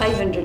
500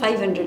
500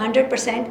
100%